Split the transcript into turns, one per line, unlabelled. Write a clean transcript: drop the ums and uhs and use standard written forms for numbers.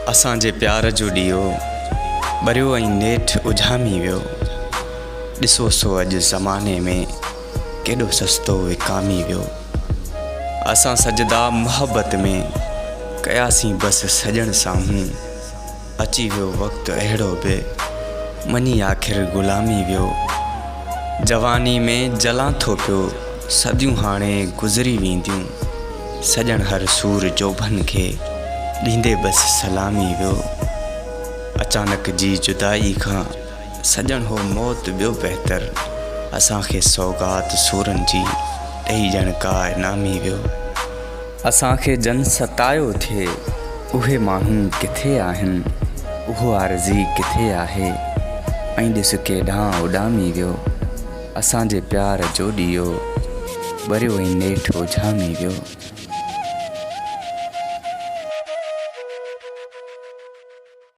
असांजे प्यार जो ॾीओ ॿरियो ऐं नेठि उझामी वियो। ॾिसो सो अॼु ज़माने में केॾो सस्तो विकामी वियो। असां सजदा मुहबत में कयासीं बसि सॼण साम्हूं। अची वियो वक़्तु अहिड़ो बि मनी आख़िर ग़ुलामी वियो। जवानी में जलां थो पियो, सदियूं हाणे गुज़री वेंदियूं। सॼण हर सूर जोभन खे ॾींदे बसि सलामी वियो। अचानक जी जुदाई खां सॼण हो मौत ॿियो बहितर। असांखे सौगात सूरनि जी ॾेई ॼण का इनामी वियो। असांखे जन सतायो थिए उहे माण्हू किथे आहिनि, उहो आरज़ी किथे आहे, ऐं ॾिस केॾांहुं उॾामी वियो। असांजे प्यार जो ॾीओ ॿरियो ऐं नेठि उझामी वियो।